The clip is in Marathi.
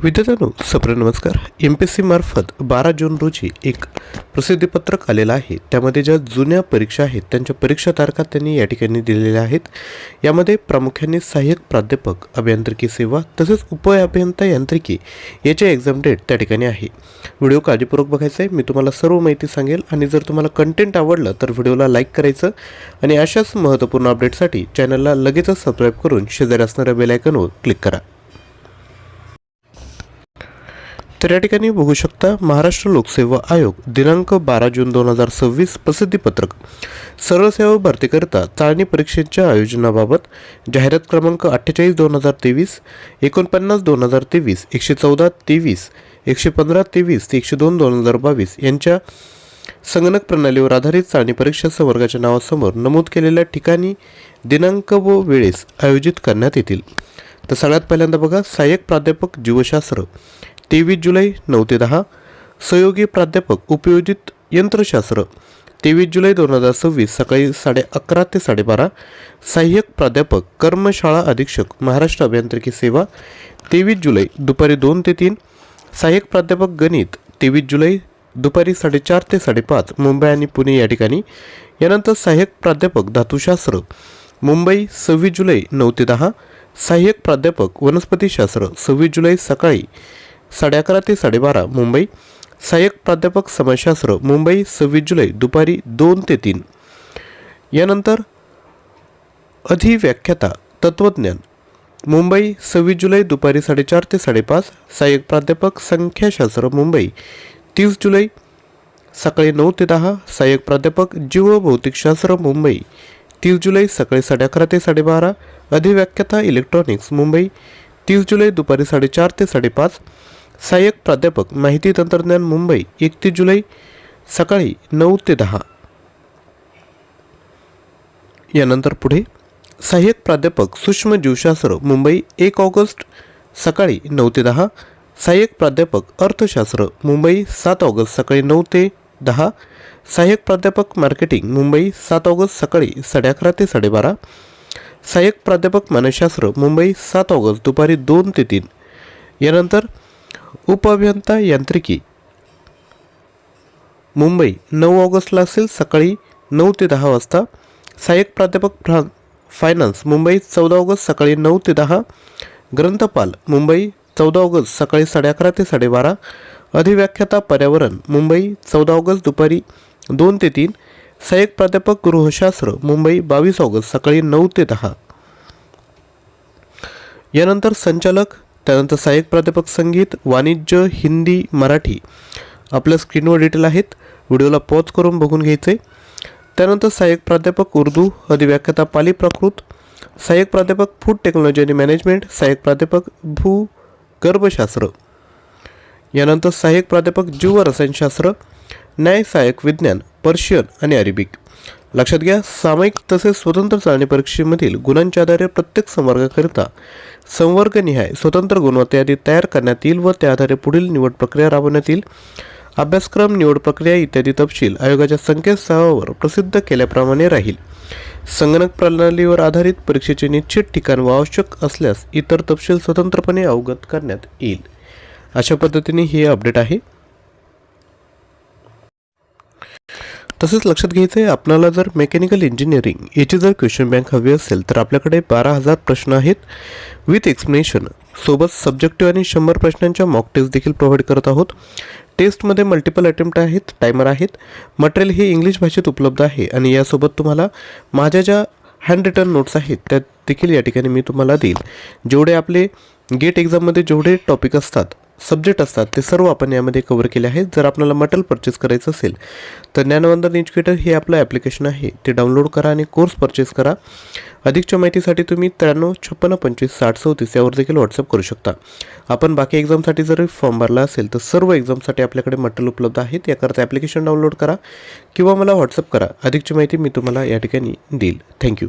विद्यार्थ्यांनो सप्र नमस्कार. MPSC मार्फत 12 जून रोजी एक प्रसिद्धीपत्रक आलेलं आहे. त्यामध्ये ज्या जुन्या परीक्षा आहेत त्यांच्या परीक्षा तारखा त्यांनी या ठिकाणी दिलेल्या आहेत. यामध्ये प्रामुख्याने सहाय्यक प्राध्यापक अभियांत्रिकी सेवा तसेच उप अभियंता यांत्रिकी याचे एक्झाम डेट त्या ठिकाणी आहे. व्हिडिओ काळजीपूर्वक बघायचा आहे. मी तुम्हाला सर्व माहिती सांगेल आणि जर तुम्हाला कंटेंट आवडलं तर व्हिडिओला लाईक करायचं आणि अशाच महत्त्वपूर्ण अपडेटसाठी चॅनलला लगेचच सबस्क्राईब करून शेजारी असणाऱ्या बेल आयकॉनवर क्लिक करा. तर या ठिकाणी बघू शकता महाराष्ट्र लोकसेवा आयोग दिनांक 12 जून 2026 प्रसिद्धीपत्रक सरळ सेवा भरतीकरिता चाळणी परीक्षेच्या आयोजनाबाबत जाहिरात क्रमांक 48/2023, 49/2023, 114/23, 115/23 ते 102/2022 यांच्या संगणक प्रणालीवर आधारित चाळणी परीक्षा संवर्गाच्या नावासमोर नमूद केलेल्या ठिकाणी दिनांक व वेळेस आयोजित करण्यात येतील. तर सगळ्यात पहिल्यांदा बघा, सहाय्यक प्राध्यापक जीवशास्त्र 23 जुलै 9 ते 10, सहयोगी प्राध्यापक उपयोजित यंत्रशास्त्र 23 जुलै 2026 सकाळी 11:30 ते 12:30, सहाय्यक प्राध्यापक कर्मशाळा अधीक्षक महाराष्ट्र अभियांत्रिकी सेवा 23 जुलै दुपारी 2 ते 3, सहाय्यक प्राध्यापक गणित 23 जुलै दुपारी 4:30 ते 5:30 मुंबई आणि पुणे या ठिकाणी. यानंतर सहाय्यक प्राध्यापक धातुशास्त्र मुंबई 26 जुलै 9 ते 10, सहाय्यक प्राध्यापक वनस्पतीशास्त्र 26 जुलै सकाळी 11:30 ते 12:30 मुंबई, सहाय्यक प्राध्यापक समाजशास्त्र मुंबई 26 जुलै दुपारी 2 ते 3. यानंतर अधिव्याख्याता तत्त्वज्ञान मुंबई 26 जुलै दुपारी 4:30 ते 5:30, सहाय्यक प्राध्यापक संख्याशास्त्र मुंबई 30 जुलै सकाळी 9 ते 10, सहाय्यक प्राध्यापक जीवभौतिकशास्त्र मुंबई 30 जुलै सकाळी 11:30 ते 12:30, अधिव्याख्याता इलेक्ट्रॉनिक्स मुंबई 30 जुलै दुपारी 4:30 ते 5:30, सहाय्यक प्राध्यापक माहिती तंत्रज्ञान मुंबई 31 जुलै सकाळी 9 ते 10. यानंतर पुढे सहाय्यक प्राध्यापक सूक्ष्म जीवशास्त्र मुंबई 1 ऑगस्ट सकाळी 9 ते 10, सहाय्यक प्राध्यापक अर्थशास्त्र मुंबई 7 ऑगस्ट सकाळी 9 ते 10, सहाय्यक प्राध्यापक मार्केटिंग मुंबई 7 ऑगस्ट सकाळी 11:30 ते 12:30, सहाय्यक प्राध्यापक मानसशास्त्र मुंबई 7 ऑगस्ट दुपारी 2 ते 3. यानंतर उपअभियंता यांत्रिकी मुंबई 9 ऑगस्टला असेल सकाळी 9 ते 10 वाजता, सहाय्यक प्राध्यापक फायनान्स मुंबई 14 ऑगस्ट सकाळी 9 ते 10, ग्रंथपाल मुंबई 14 ऑगस्ट सकाळी 11:30 ते 12:30, अधिव्याख्याता पर्यावरण मुंबई 14 ऑगस्ट दुपारी 2 ते 3, सहाय्यक प्राध्यापक गृहशास्त्र मुंबई 22 ऑगस्ट सकाळी 9 ते 10. यानंतर संचालक, त्यानंतर सहाय्यक प्राध्यापक संगीत, वाणिज्य, हिंदी, मराठी आपल्या स्क्रीनवर डिटेल आहेत. व्हिडिओला पॉज करून बघून घ्यायचे. त्यानंतर सहाय्यक प्राध्यापक उर्दू, अधिव्याख्याता पाली प्राकृत, सहाय्यक प्राध्यापक फूड टेक्नॉलॉजी आणि मॅनेजमेंट, सहाय्यक प्राध्यापक भूगर्भशास्त्र. यानंतर सहाय्यक प्राध्यापक जीव रसायनशास्त्र, न्याय सहाय्यक विज्ञान, पर्शियन आणि अरेबिक. लक्षात घ्या, सामायिक तसेच स्वतंत्र चाळणी परीक्षेमधील गुणांच्या आधारे प्रत्येक संवर्गाकरिता संवर्गनिहाय स्वतंत्र गुणवत्ता यादी तयार करण्यात येईल व त्या आधारे पुढील निवड प्रक्रिया राबवण्यात येईल. अभ्यासक्रम, निवड प्रक्रिया इत्यादी तपशील आयोगाच्या संकेतस्थळावर प्रसिद्ध केल्याप्रमाणे राहील. संगणक प्रणालीवर आधारित परीक्षेचे निश्चित ठिकाण व आवश्यक असल्यास इतर तपशील स्वतंत्रपणे अवगत करण्यात येईल. अशा पद्धतीने हे अपडेट आहे. तसेच लक्षात घ्यायचं आहे, आपल्याला जर मेकॅनिकल इंजिनिअरिंग याची जर क्वेश्चन बँक हवी असेल तर आपल्याकडे 12,000 प्रश्न आहेत विथ एक्सप्लेनेशन सोबत सब्जेक्टिव्ह आणि 100 प्रश्नांच्या मॉक टेस्ट देखील प्रोव्हाइड करत आहोत. टेस्टमध्ये मल्टिपल अटेम्प्ट आहेत, टायमर आहेत. मटेरियल हे इंग्लिश भाषेत उपलब्ध आहे आणि यासोबत तुम्हाला माझ्या ज्या हँड रिटन नोट्स आहेत त्या देखील या ठिकाणी मी तुम्हाला देईल. जेवढे आपले गेट एक्झाममध्ये जेवढे टॉपिक असतात, सब्जेक्ट असतात ते सर्व आपण यामध्ये कव्हर केले आहेत. जर आपल्याला मटेरियल परचेस करायचं असेल तर ज्ञानवंदन एज्युकेटर हे आपलं ॲप्लिकेशन आहे, ते डाउनलोड करा आणि कोर्स परचेस करा. अधिकच्या माहितीसाठी तुम्ही 93 56 25 60 34 यावर देखील व्हॉट्सअप करू शकता. आपण बाकी एक्झामसाठी जर फॉर्म भरला असेल तर सर्व एक्झामसाठी आपल्याकडे मटेरियल उपलब्ध आहेत. याकरता ॲप्लिकेशन डाउनलोड करा किंवा मला व्हॉट्सअप करा. अधिकची माहिती मी तुम्हाला या ठिकाणी देईल. थँक्यू.